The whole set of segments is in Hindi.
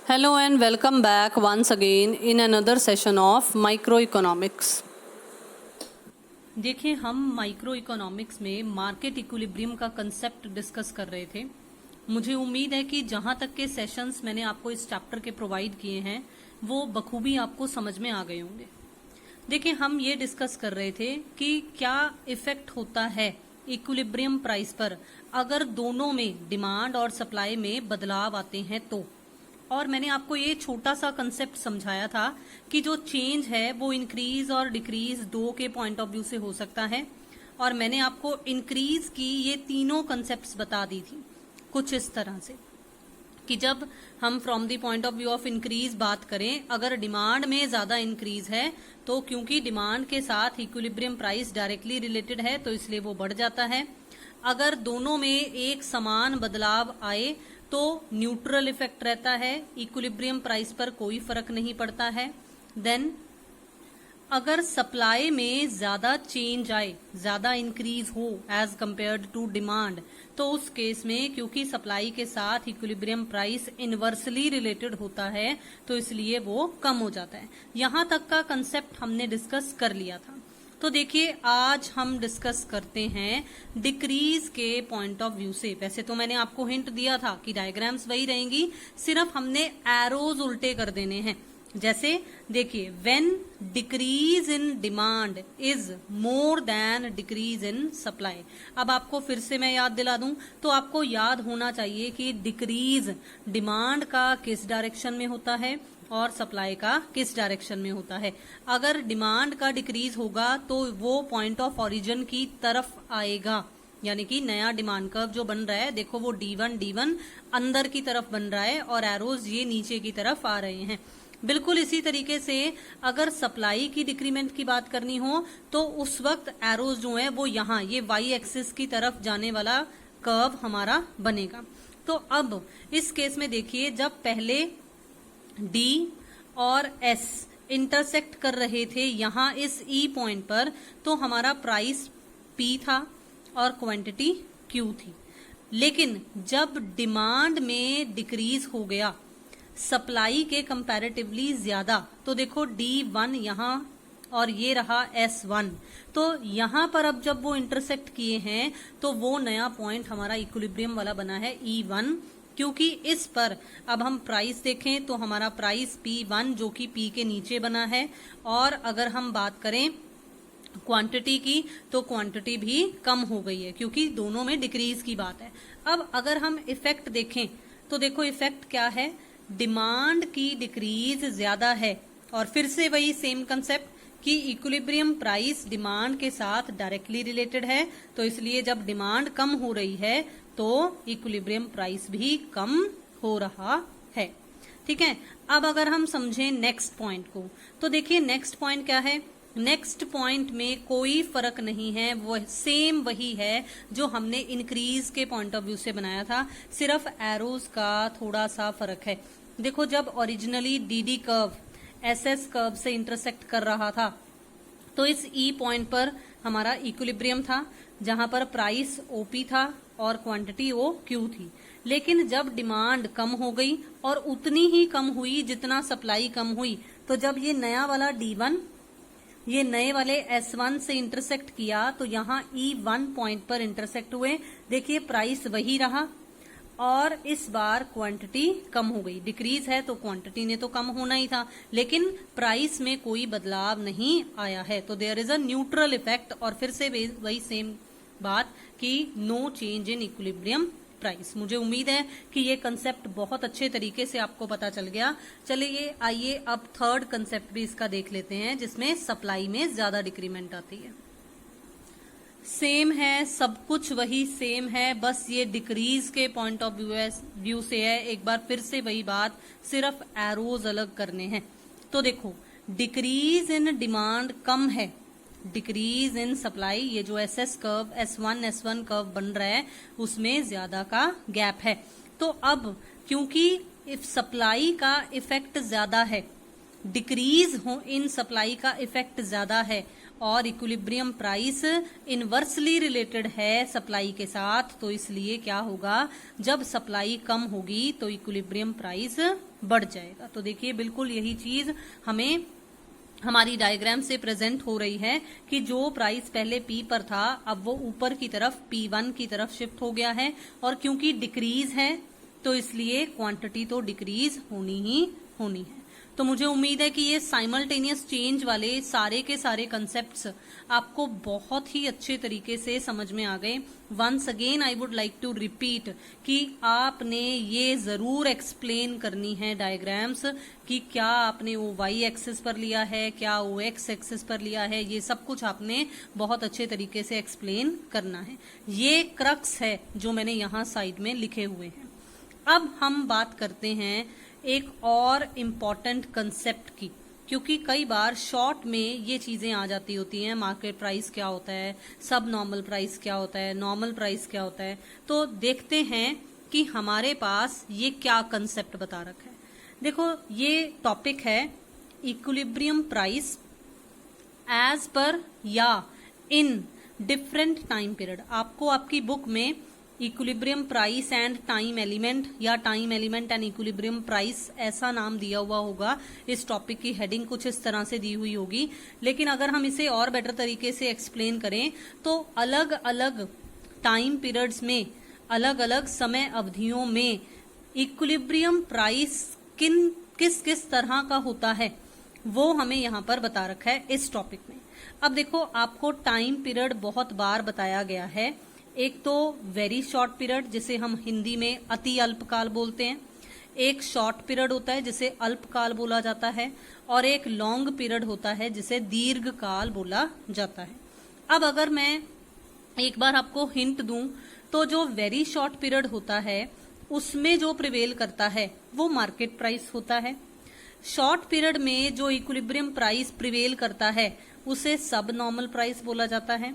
Hello and welcome back once again in another session of microeconomics. देखिए, हम माइक्रो इकोनॉमिक्स में मार्केट इक्विलिब्रियम का कंसेप्ट डिस्कस कर रहे थे। मुझे उम्मीद है कि जहां तक के सेशंस मैंने आपको इस चैप्टर के प्रोवाइड किए हैं वो बखूबी आपको समझ में आ गए होंगे। देखिए, हम ये डिस्कस कर रहे थे कि क्या इफेक्ट होता है इक्विलिब्रियम प्राइस पर अगर दोनों में डिमांड और सप्लाई में बदलाव आते हैं तो। और मैंने आपको ये छोटा सा कंसेप्ट समझाया था कि जो चेंज है वो इंक्रीज और डिक्रीज दो के पॉइंट ऑफ व्यू से हो सकता है। और मैंने आपको इंक्रीज की ये तीनों कंसेप्ट्स बता दी थी कुछ इस तरह से कि जब हम from the point of view of increase बात करें, अगर डिमांड में ज्यादा इंक्रीज है तो क्योंकि डिमांड के साथ इक्विलिब्रियम प्राइस डायरेक्टली रिलेटेड है तो इसलिए वो बढ़ जाता है। अगर दोनों में एक समान बदलाव आए तो न्यूट्रल इफेक्ट रहता है, इक्विलिब्रियम प्राइस पर कोई फर्क नहीं पड़ता है। देन अगर सप्लाई में ज्यादा चेंज आए, ज्यादा इंक्रीज हो एज कंपेयर्ड टू डिमांड, तो उस केस में क्योंकि सप्लाई के साथ इक्विलिब्रियम प्राइस इनवर्सली रिलेटेड होता है तो इसलिए वो कम हो जाता है। यहां तक का कंसेप्ट हमने डिस्कस कर लिया था। तो देखिए, आज हम डिस्कस करते हैं डिक्रीज के पॉइंट ऑफ व्यू से। वैसे तो मैंने आपको हिंट दिया था कि डायग्राम्स वही रहेंगी, सिर्फ हमने एरोज उल्टे कर देने हैं। जैसे देखिए, when decrease in demand is more than decrease in supply. अब आपको फिर से मैं याद दिला दूं तो आपको याद होना चाहिए कि डिक्रीज डिमांड का किस डायरेक्शन में होता है और सप्लाई का किस डायरेक्शन में होता है। अगर डिमांड का डिक्रीज होगा तो वो पॉइंट ऑफ ओरिजिन की तरफ आएगा, यानी कि नया डिमांड कर्व जो बन रहा है, देखो वो D1 अंदर की तरफ बन रहा है और एरोज ये नीचे की तरफ आ रहे हैं। बिल्कुल इसी तरीके से अगर सप्लाई की डिक्रीमेंट की बात करनी हो तो उस वक्त एरोज जो है वो यहाँ ये वाई एक्सिस की तरफ जाने वाला कर्व हमारा बनेगा। तो अब इस केस में देखिए, जब पहले D और S इंटरसेक्ट कर रहे थे यहां इस E पॉइंट पर, तो हमारा प्राइस P था और क्वांटिटी Q थी। लेकिन जब डिमांड में डिक्रीज हो गया सप्लाई के कंपैरेटिवली ज्यादा, तो देखो D1 यहां और ये रहा S1, तो यहां पर अब जब वो इंटरसेक्ट किए हैं तो वो नया पॉइंट हमारा इक्विलिब्रियम वाला बना है E1, क्योंकि इस पर अब हम प्राइस देखें तो हमारा प्राइस P1 जो कि P के नीचे बना है। और अगर हम बात करें क्वांटिटी की तो क्वांटिटी भी कम हो गई है क्योंकि दोनों में डिक्रीज की बात है। अब अगर हम इफेक्ट देखें तो देखो इफेक्ट क्या है, डिमांड की डिक्रीज ज्यादा है और फिर से वही सेम कंसेप्ट कि इक्विलिब्रियम प्राइस डिमांड के साथ डायरेक्टली रिलेटेड है, तो इसलिए जब डिमांड कम हो रही है तो इक्विलिब्रियम प्राइस भी कम हो रहा है। ठीक है, अब अगर हम समझें नेक्स्ट पॉइंट को तो देखिए नेक्स्ट पॉइंट क्या है। नेक्स्ट पॉइंट में कोई फर्क नहीं है, वो सेम वही है जो हमने इंक्रीज के पॉइंट ऑफ व्यू से बनाया था, सिर्फ एरोज का थोड़ा सा फर्क है। देखो, जब originally D curve SS curve से इंटरसेक्ट कर रहा था तो इस E पॉइंट पर हमारा इक्विलिब्रियम था जहां पर प्राइस OP था और क्वांटिटी OQ थी। लेकिन जब डिमांड कम हो गई और उतनी ही कम हुई जितना सप्लाई कम हुई, तो जब ये नया वाला D1 ये नए वाले S1 से इंटरसेक्ट किया तो यहाँ E1 पॉइंट पर इंटरसेक्ट हुए। देखिए प्राइस वही रहा और इस बार क्वांटिटी कम हो गई। डिक्रीज है तो क्वांटिटी ने तो कम होना ही था, लेकिन प्राइस में कोई बदलाव नहीं आया है, तो there is a neutral effect. और फिर से वही सेम बात कि no change in equilibrium price. मुझे उम्मीद है कि ये कंसेप्ट बहुत अच्छे तरीके से आपको पता चल गया। चलिए आइए अब थर्ड कंसेप्ट भी इसका देख लेते हैं जिसमें सप्लाई में ज्यादा डिक्रीमेंट आती है। सेम है, सब कुछ वही सेम है, बस ये डिक्रीज के पॉइंट ऑफ व्यू से है। एक बार फिर से वही बात, सिर्फ एरोज अलग करने हैं। तो देखो, डिक्रीज इन डिमांड कम है, डिक्रीज इन सप्लाई ये जो SS कर्व S1 कर्व बन रहा है उसमें ज्यादा का गैप है। तो अब क्योंकि इफ सप्लाई का इफेक्ट ज्यादा है, डिक्रीज हो इन सप्लाई का इफेक्ट ज्यादा है और इक्विलिब्रियम प्राइस इनवर्सली रिलेटेड है सप्लाई के साथ, तो इसलिए क्या होगा, जब सप्लाई कम होगी तो इक्विलिब्रियम प्राइस बढ़ जाएगा। तो देखिए बिल्कुल यही चीज हमें हमारी डायग्राम से प्रेजेंट हो रही है कि जो प्राइस पहले P पर था अब वो ऊपर की तरफ P1 की तरफ शिफ्ट हो गया है, और क्योंकि डिक्रीज है तो इसलिए क्वांटिटी तो डिक्रीज होनी ही होनी है। तो मुझे उम्मीद है कि ये साइमल्टेनियस चेंज वाले सारे के सारे कंसेप्ट्स आपको बहुत ही अच्छे तरीके से समझ में आ गए। Once again I would like to repeat कि आपने ये जरूर एक्सप्लेन करनी है डायग्राम्स कि क्या आपने वो वाई एक्सिस पर लिया है, क्या वो एक्स एक्सिस पर लिया है, ये सब कुछ आपने बहुत अच्छे तरीके से एक्सप्लेन करना है। ये क्रक्स है जो मैंने यहाँ साइड में लिखे हुए हैं। अब हम बात करते हैं एक और इम्पॉर्टेंट कंसेप्ट की, क्योंकि कई बार शॉर्ट में ये चीजें आ जाती होती हैं। मार्केट प्राइस क्या होता है, सब नॉर्मल प्राइस क्या होता है, नॉर्मल प्राइस क्या होता है। तो देखते हैं कि हमारे पास ये क्या कंसेप्ट बता रखा है। देखो ये टॉपिक है इक्विलिब्रियम प्राइस एज पर या इन डिफरेंट टाइम पीरियड। आपको आपकी बुक में equilibrium price and time element या time element and equilibrium price ऐसा नाम दिया हुआ होगा। इस टॉपिक की हेडिंग कुछ इस तरह से दी हुई होगी, लेकिन अगर हम इसे और बेटर तरीके से एक्सप्लेन करें तो अलग अलग टाइम पीरियड्स में, अलग अलग समय अवधियों में इक्विलिब्रियम प्राइस किस किस तरह का होता है वो हमें यहाँ पर बता रखा है इस टॉपिक में। अब देखो आपको टाइम पीरियड बहुत बार बताया गया है। एक तो वेरी शॉर्ट पीरियड जिसे हम हिंदी में अति अल्पकाल बोलते हैं, एक शॉर्ट पीरियड होता है जिसे अल्पकाल बोला जाता है, और एक लॉन्ग पीरियड होता है जिसे दीर्घकाल बोला जाता है। अब अगर मैं एक बार आपको हिंट दूं तो जो वेरी शॉर्ट पीरियड होता है उसमें जो प्रिवेल करता है वो मार्केट प्राइस होता है। शॉर्ट पीरियड में जो इक्विलिब्रियम प्राइस प्रिवेल करता है उसे सब नॉर्मल प्राइस बोला जाता है,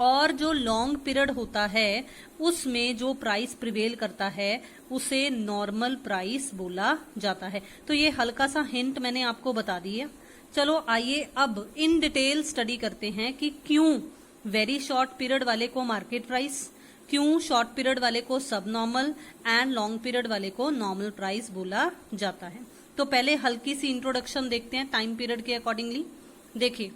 और जो लॉन्ग पीरियड होता है उसमें जो प्राइस प्रिवेल करता है उसे नॉर्मल प्राइस बोला जाता है। तो ये हल्का सा हिंट मैंने आपको बता दिया। चलो आइए अब इन डिटेल स्टडी करते हैं कि क्यों वेरी शॉर्ट पीरियड वाले को मार्केट प्राइस, क्यों शॉर्ट पीरियड वाले को सब नॉर्मल एंड लॉन्ग पीरियड वाले को नॉर्मल प्राइस बोला जाता है। तो पहले हल्की सी इंट्रोडक्शन देखते हैं टाइम पीरियड के अकॉर्डिंगली। देखिए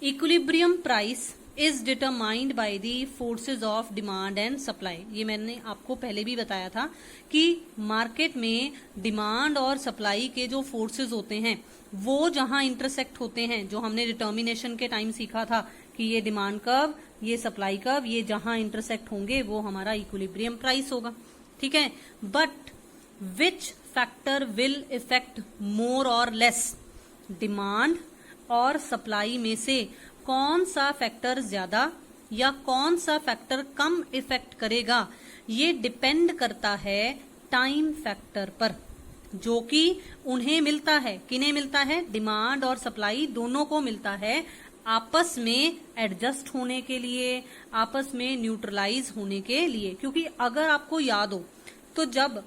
equilibrium price is determined by the forces of demand and supply. ये मैंने आपको पहले भी बताया था कि मार्केट में डिमांड और सप्लाई के जो फोर्सेज होते हैं वो जहां इंटरसेक्ट होते हैं, जो हमने डिटर्मिनेशन के टाइम सीखा था कि ये डिमांड कर्व, ये सप्लाई कर्व, ये जहां इंटरसेक्ट होंगे वो हमारा इक्विलिब्रियम प्राइस होगा। ठीक है, but which factor will effect more और लेस, डिमांड और सप्लाई में से कौन सा फैक्टर ज्यादा या कौन सा फैक्टर कम इफेक्ट करेगा, ये डिपेंड करता है टाइम फैक्टर पर, जो कि उन्हें मिलता है। किन्हें मिलता है? डिमांड और सप्लाई दोनों को मिलता है आपस में एडजस्ट होने के लिए, आपस में न्यूट्रलाइज होने के लिए। क्योंकि अगर आपको याद हो तो जब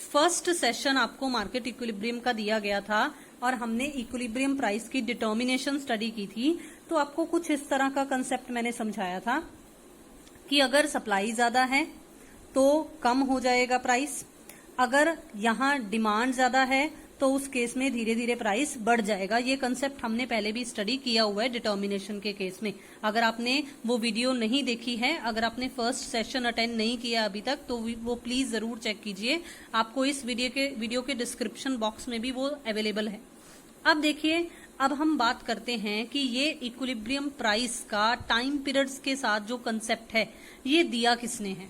फर्स्ट सेशन आपको मार्केट इक्विलिब्रियम का दिया गया था और हमने इक्विलिब्रियम प्राइस की डिटर्मिनेशन स्टडी की थी, तो आपको कुछ इस तरह का कंसेप्ट मैंने समझाया था कि अगर सप्लाई ज्यादा है तो कम हो जाएगा प्राइस, अगर यहाँ डिमांड ज्यादा है तो उस केस में धीरे धीरे प्राइस बढ़ जाएगा। ये कंसेप्ट हमने पहले भी स्टडी किया हुआ है डिटर्मिनेशन के केस में। अगर आपने वो वीडियो नहीं देखी है, अगर आपने फर्स्ट सेशन अटेंड नहीं किया अभी तक, तो वो प्लीज जरूर चेक कीजिए। आपको इस वीडियो के डिस्क्रिप्शन बॉक्स में भी वो अवेलेबल है। अब देखिए, अब हम बात करते हैं कि ये इक्विलिब्रियम प्राइस का टाइम पीरियड्स के साथ जो कंसेप्ट है ये दिया किसने है।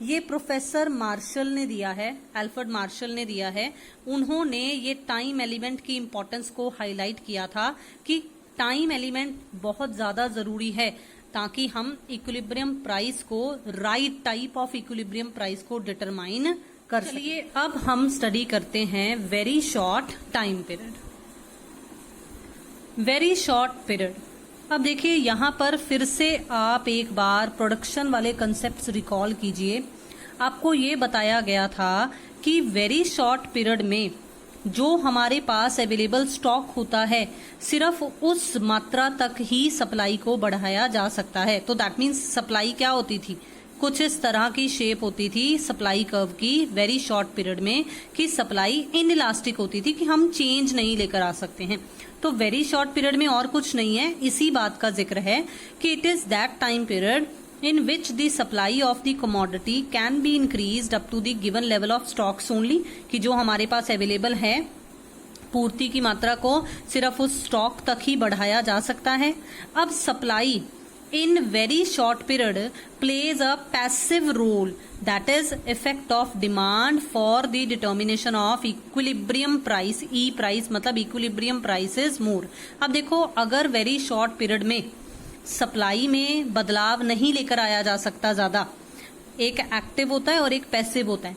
ये प्रोफेसर मार्शल ने दिया है, अल्फ्रेड मार्शल ने दिया है। उन्होंने ये टाइम एलिमेंट की इंपॉर्टेंस को हाईलाइट किया था कि टाइम एलिमेंट बहुत ज्यादा जरूरी है ताकि हम इक्विलिब्रियम प्राइस को, right type of equilibrium price को डिटरमाइन कर सकें। चलिए अब हम स्टडी करते हैं very short time period, very short period. अब देखिए यहाँ पर फिर से आप एक बार प्रोडक्शन वाले कंसेप्ट्स रिकॉल कीजिए। आपको ये बताया गया था कि वेरी शॉर्ट पीरियड में जो हमारे पास अवेलेबल स्टॉक होता है सिर्फ उस मात्रा तक ही सप्लाई को बढ़ाया जा सकता है। तो दैट मीन्स सप्लाई क्या होती थी कुछ इस तरह की शेप होती थी सप्लाई कर्व की वेरी शॉर्ट पीरियड में, कि सप्लाई इनइलास्टिक होती थी, कि हम चेंज नहीं लेकर आ सकते हैं। तो वेरी शॉर्ट पीरियड में और कुछ नहीं है, इसी बात का जिक्र है कि it is that time period in which the supply of the commodity can be increased up to the given level of stocks only, कि जो हमारे पास अवेलेबल है पूर्ति की मात्रा को सिर्फ उस स्टॉक तक ही बढ़ाया जा सकता है। अब supply in very short period plays a passive role, that is effect of demand for the determination of equilibrium price. ई प्राइस मतलब इक्विलिब्रियम प्राइस इज मोर। अब देखो, अगर वेरी शॉर्ट पीरियड में सप्लाई में बदलाव नहीं लेकर आया जा सकता ज्यादा, एक एक्टिव होता है और एक पैसिव होता है।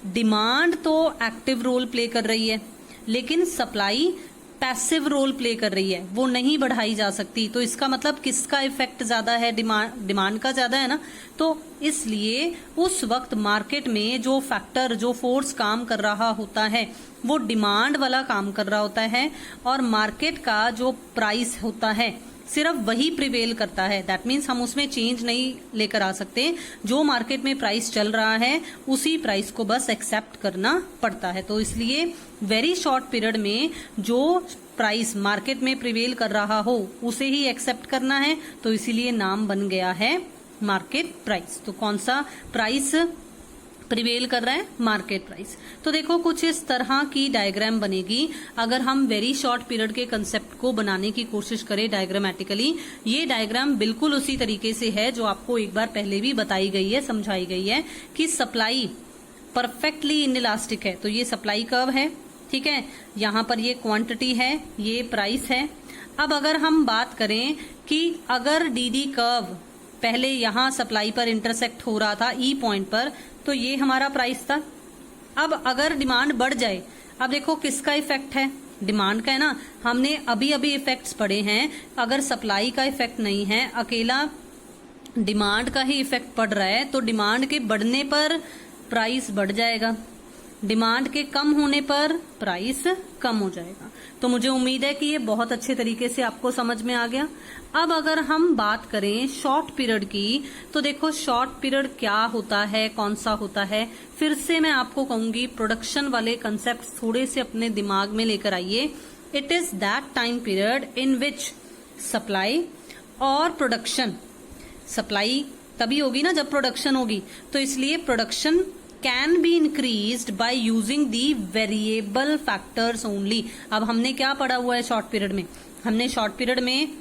डिमांड तो एक्टिव रोल प्ले कर रही है, लेकिन सप्लाई पैसिव रोल प्ले कर रही है, वो नहीं बढ़ाई जा सकती। तो इसका मतलब किसका इफेक्ट ज्यादा है? डिमांड का ज्यादा है ना। तो इसलिए उस वक्त मार्केट में जो फैक्टर, जो फोर्स काम कर रहा होता है, वो डिमांड वाला काम कर रहा होता है, और मार्केट का जो प्राइस होता है सिर्फ वही प्रिवेल करता है। दैट मीन्स हम उसमें चेंज नहीं लेकर आ सकते। जो मार्केट में प्राइस चल रहा है उसी प्राइस को बस एक्सेप्ट करना पड़ता है। तो इसलिए वेरी शॉर्ट पीरियड में जो प्राइस मार्केट में प्रिवेल कर रहा हो उसे ही एक्सेप्ट करना है। तो इसीलिए नाम बन गया है मार्केट प्राइस। तो कौन सा प्राइस प्रिवेल कर रहा है? Market price. तो देखो, कुछ इस तरह की डायग्राम बनेगी अगर हम वेरी शॉर्ट पीरियड के कंसेप्ट को बनाने की कोशिश करें डायग्रामेटिकली। ये डायग्राम बिल्कुल उसी तरीके से है जो आपको एक बार पहले भी बताई गई है, समझाई गई है, कि सप्लाई परफेक्टली इनइलास्टिक है। तो ये सप्लाई कर्व है, ठीक है, यहाँ पर ये क्वांटिटी है, ये प्राइस है। अब अगर हम बात करें कि अगर डीडी कर्व पहले यहां सप्लाई पर इंटरसेक्ट हो रहा था ई पॉइंट पर, तो ये हमारा प्राइस था। अब अगर डिमांड बढ़ जाए, अब देखो किसका इफेक्ट है? डिमांड का है ना। हमने अभी अभी इफेक्ट्स पढ़े हैं, अगर सप्लाई का इफेक्ट नहीं है, अकेला डिमांड का ही इफेक्ट पड़ रहा है, तो डिमांड के बढ़ने पर प्राइस बढ़ जाएगा, डिमांड के कम होने पर प्राइस कम हो जाएगा। तो मुझे उम्मीद है कि ये बहुत अच्छे तरीके से आपको समझ में आ गया। अब अगर हम बात करें शॉर्ट पीरियड की, तो देखो शॉर्ट पीरियड क्या होता है, कौन सा होता है। फिर से मैं आपको कहूंगी प्रोडक्शन वाले कंसेप्ट थोड़े से अपने दिमाग में लेकर आइए। It is that time period in which supply और प्रोडक्शन, सप्लाई तभी होगी ना जब प्रोडक्शन होगी, तो इसलिए production can be increased by using the variable factors only। अब हमने क्या पढ़ा हुआ है शॉर्ट पीरियड में? हमने शॉर्ट पीरियड में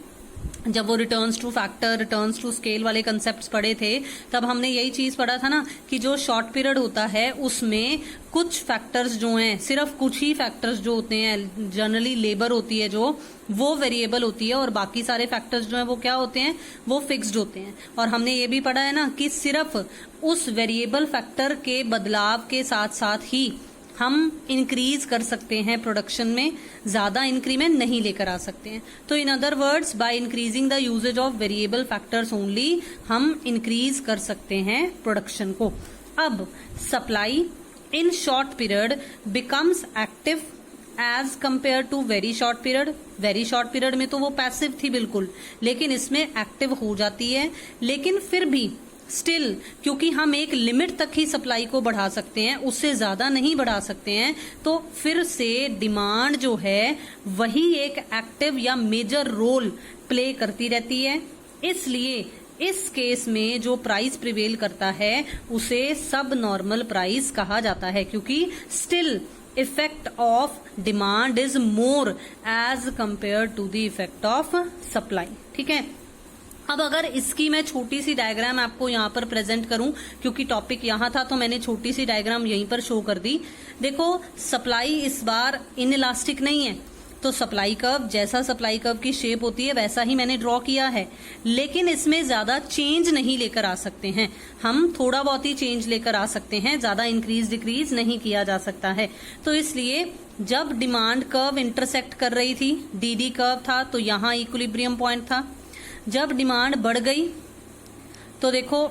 जब वो returns to factor, returns to scale वाले कंसेप्ट्स पढ़े थे, तब हमने यही चीज पढ़ा था ना कि जो शॉर्ट पीरियड होता है उसमें कुछ फैक्टर्स जो हैं, सिर्फ कुछ ही फैक्टर्स जो होते हैं, जनरली लेबर होती है जो, वो वेरिएबल होती है, और बाकी सारे फैक्टर्स जो हैं वो क्या होते हैं? वो फिक्स्ड होते हैं। और हमने ये भी पढ़ा है ना कि सिर्फ उस वेरिएबल फैक्टर के बदलाव के साथ साथ ही हम इंक्रीज कर सकते हैं प्रोडक्शन में, ज्यादा इंक्रीमेंट नहीं लेकर आ सकते हैं। तो in other words, by increasing the usages of variable factors only हम इंक्रीज कर सकते हैं प्रोडक्शन को। अब supply in short period becomes active as compare to very short period. Very short period में तो वो पैसिव थी बिल्कुल, लेकिन इसमें एक्टिव हो जाती है। लेकिन फिर भी स्टिल, क्योंकि हम एक लिमिट तक ही सप्लाई को बढ़ा सकते हैं, उससे ज्यादा नहीं बढ़ा सकते हैं, तो फिर से डिमांड जो है वही एक एक्टिव या मेजर रोल प्ले करती रहती है। इसलिए इस केस में जो प्राइस प्रिवेल करता है उसे सब नॉर्मल प्राइस कहा जाता है, क्योंकि still effect of demand is more as compare to the effect of supply. ठीक है, अब अगर इसकी मैं छोटी सी डायग्राम आपको यहाँ पर प्रेजेंट करूं, क्योंकि टॉपिक यहाँ था तो मैंने छोटी सी डायग्राम यहीं पर शो कर दी। देखो सप्लाई इस बार इनइलास्टिक नहीं है, तो सप्लाई कर्व, जैसा सप्लाई कर्व की शेप होती है वैसा ही मैंने ड्रॉ किया है, लेकिन इसमें ज्यादा चेंज नहीं लेकर आ सकते हैं। हम थोड़ा बहुत ही चेंज लेकर आ सकते हैं, ज्यादा इंक्रीज डिक्रीज नहीं किया जा सकता है। तो इसलिए जब डिमांड कर्व इंटरसेक्ट कर रही थी, डीडी कर्व था, तो यहाँ इक्विलिब्रियम पॉइंट था। जब डिमांड बढ़ गई तो देखो,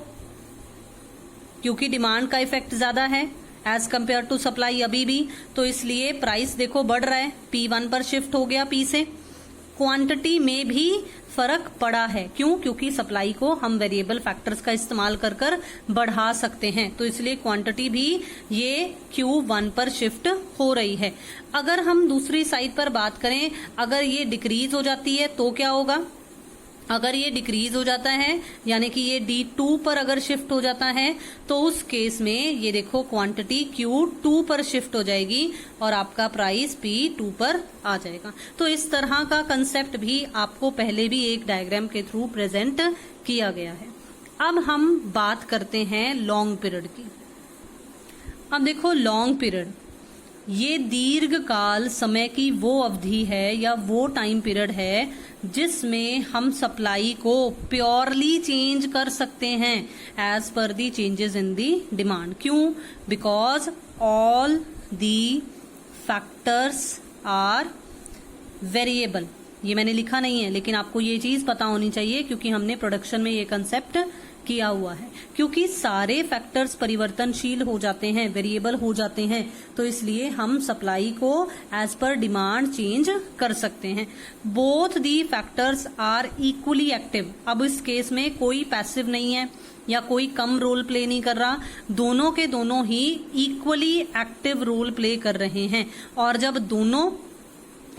क्योंकि डिमांड का इफेक्ट ज्यादा है एज कंपेयर टू सप्लाई अभी भी, तो इसलिए प्राइस देखो बढ़ रहा है, P1 पर शिफ्ट हो गया P से। क्वांटिटी में भी फर्क पड़ा है। क्यों? क्योंकि सप्लाई को हम वेरिएबल फैक्टर्स का इस्तेमाल कर कर बढ़ा सकते हैं, तो इसलिए क्वांटिटी भी ये Q1 पर शिफ्ट हो रही है। अगर हम दूसरी साइड पर बात करें, अगर ये डिक्रीज हो जाती है तो क्या होगा? अगर ये डिक्रीज हो जाता है यानी कि ये D2 पर अगर शिफ्ट हो जाता है तो उस केस में ये देखो क्वांटिटी Q2 पर शिफ्ट हो जाएगी और आपका प्राइस P2 पर आ जाएगा। तो इस तरह का कंसेप्ट भी आपको पहले भी एक डायग्राम के थ्रू प्रेजेंट किया गया है। अब हम बात करते हैं लॉन्ग पीरियड की। अब देखो लॉन्ग पीरियड, ये दीर्घ काल समय की वो अवधि है या वो टाइम पीरियड है जिसमें हम सप्लाई को प्योरली चेंज कर सकते हैं as per the changes in the demand. क्यों? Because all the factors are variable. ये मैंने लिखा नहीं है, लेकिन आपको ये चीज पता होनी चाहिए क्योंकि हमने प्रोडक्शन में ये कंसेप्ट किया हुआ है। क्योंकि सारे फैक्टर्स परिवर्तनशील हो जाते हैं, वेरिएबल हो जाते हैं, तो इसलिए हम सप्लाई को एज पर डिमांड चेंज कर सकते हैं। Both the factors are equally active. अब इस केस में कोई पैसिव नहीं है या कोई कम रोल प्ले नहीं कर रहा, दोनों के दोनों ही इक्वली एक्टिव रोल प्ले कर रहे हैं। और जब दोनों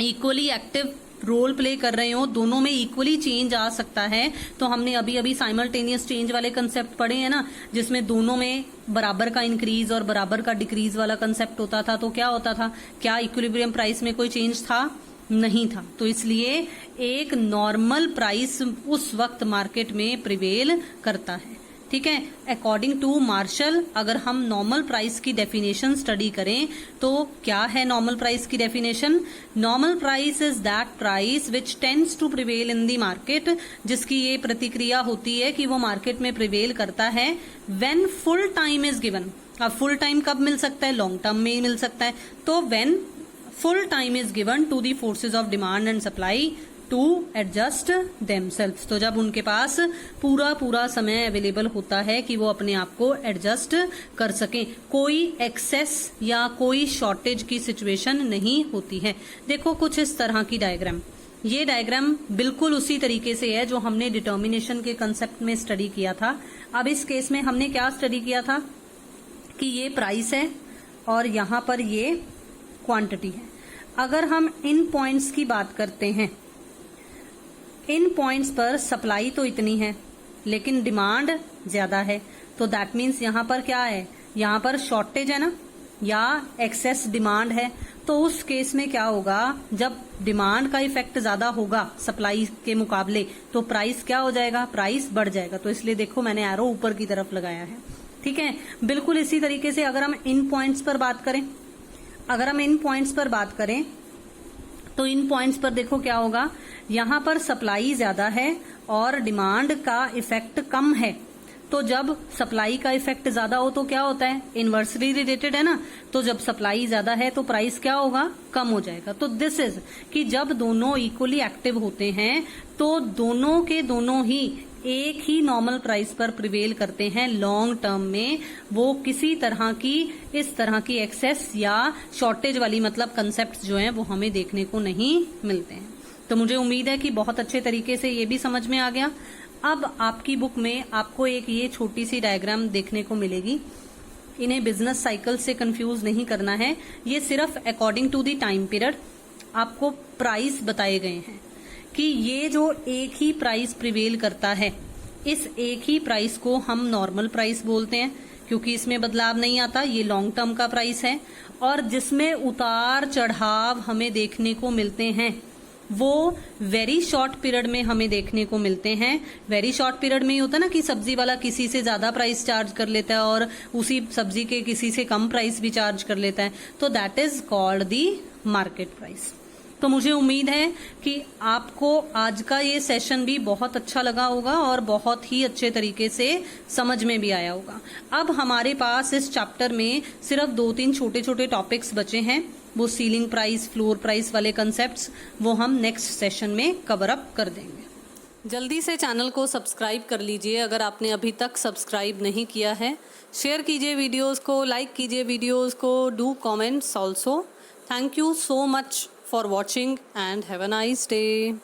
इक्वली एक्टिव रोल प्ले कर रहे हो, दोनों में इक्वली चेंज आ सकता है, तो हमने अभी अभी साइमल्टेनियस चेंज वाले कंसेप्ट पढ़े हैं ना, जिसमें दोनों में बराबर का इंक्रीज और बराबर का डिक्रीज वाला कंसेप्ट होता था। तो क्या होता था? क्या इक्विलिब्रियम प्राइस में कोई चेंज था? नहीं था। तो इसलिए एक नॉर्मल प्राइस उस वक्त मार्केट में प्रिवेल करता है। ठीक है, अकॉर्डिंग टू मार्शल अगर हम नॉर्मल प्राइस की डेफिनेशन स्टडी करें तो क्या है नॉर्मल प्राइस की definition? Normal price is that price which tends to prevail in the market, जिसकी ये प्रतिक्रिया होती है कि वो मार्केट में प्रिवेल करता है when full time is given. अब फुल टाइम कब मिल सकता है? लॉन्ग टर्म में ही मिल सकता है। तो when full time is given to the forces of demand and supply to adjust themselves. तो जब उनके पास पूरा समय अवेलेबल होता है कि वो अपने आप को एडजस्ट कर सकें, कोई एक्सेस या कोई शॉर्टेज की सिचुएशन नहीं होती है। देखो कुछ इस तरह की डायग्राम, ये डायग्राम बिल्कुल उसी तरीके से है जो हमने डिटर्मिनेशन के कंसेप्ट में स्टडी किया था। अब इस केस में हमने क्या स्टडी किया था कि ये प्राइस है और यहां पर ये क्वांटिटी है। अगर हम इन पॉइंट्स की बात करते हैं, इन पॉइंट्स पर सप्लाई तो इतनी है लेकिन डिमांड ज्यादा है, तो दैट मीन्स यहां पर क्या है? यहां पर शॉर्टेज है ना, या एक्सेस डिमांड है। तो उस केस में क्या होगा? जब डिमांड का इफेक्ट ज्यादा होगा सप्लाई के मुकाबले तो प्राइस क्या हो जाएगा? प्राइस बढ़ जाएगा। तो इसलिए देखो मैंने एरो ऊपर की तरफ लगाया है। ठीक है, बिल्कुल इसी तरीके से अगर हम इन पॉइंट्स पर बात करें, तो इन पॉइंट्स पर देखो क्या होगा, यहां पर सप्लाई ज्यादा है और डिमांड का इफेक्ट कम है। तो जब सप्लाई का इफेक्ट ज्यादा हो तो क्या होता है? इनवर्सली रिलेटेड है ना। तो जब सप्लाई ज्यादा है तो प्राइस क्या होगा? कम हो जाएगा। तो दिस इज कि जब दोनों इक्वली एक्टिव होते हैं तो दोनों के दोनों ही एक ही नॉर्मल प्राइस पर प्रिवेल करते हैं लॉन्ग टर्म में। वो किसी तरह की इस तरह की एक्सेस या शॉर्टेज वाली मतलब कंसेप्ट जो हैं वो हमें देखने को नहीं मिलते हैं। तो मुझे उम्मीद है कि बहुत अच्छे तरीके से ये भी समझ में आ गया। अब आपकी बुक में आपको एक ये छोटी सी डायग्राम देखने को मिलेगी। इन्हें बिजनेस साइकिल से कंफ्यूज नहीं करना है, ये सिर्फ according to the time period आपको प्राइस बताए गए हैं कि ये जो एक ही प्राइस प्रिवेल करता है, इस एक ही प्राइस को हम नॉर्मल प्राइस बोलते हैं क्योंकि इसमें बदलाव नहीं आता। ये लॉन्ग टर्म का प्राइस है और जिसमें उतार चढ़ाव हमें देखने को मिलते हैं वो वेरी शॉर्ट पीरियड में हमें देखने को मिलते हैं। वेरी शॉर्ट पीरियड में ही होता है ना कि सब्जी वाला किसी से ज्यादा प्राइस चार्ज कर लेता है और उसी सब्जी के किसी से कम प्राइस भी चार्ज कर लेता है, तो that is called the market price. तो मुझे उम्मीद है कि आपको आज का ये सेशन भी बहुत अच्छा लगा होगा और बहुत ही अच्छे तरीके से समझ में भी आया होगा। अब हमारे पास इस चैप्टर में सिर्फ 2-3 छोटे छोटे टॉपिक्स बचे हैं, वो सीलिंग प्राइस, फ्लोर प्राइस वाले कंसेप्ट्स, वो हम नेक्स्ट सेशन में कवर अप कर देंगे। जल्दी से चैनल को सब्सक्राइब कर लीजिए अगर आपने अभी तक सब्सक्राइब नहीं किया है। शेयर कीजिए वीडियोस को, लाइक कीजिए वीडियोस को, do comments also. Thank you so much for watching and have a nice day.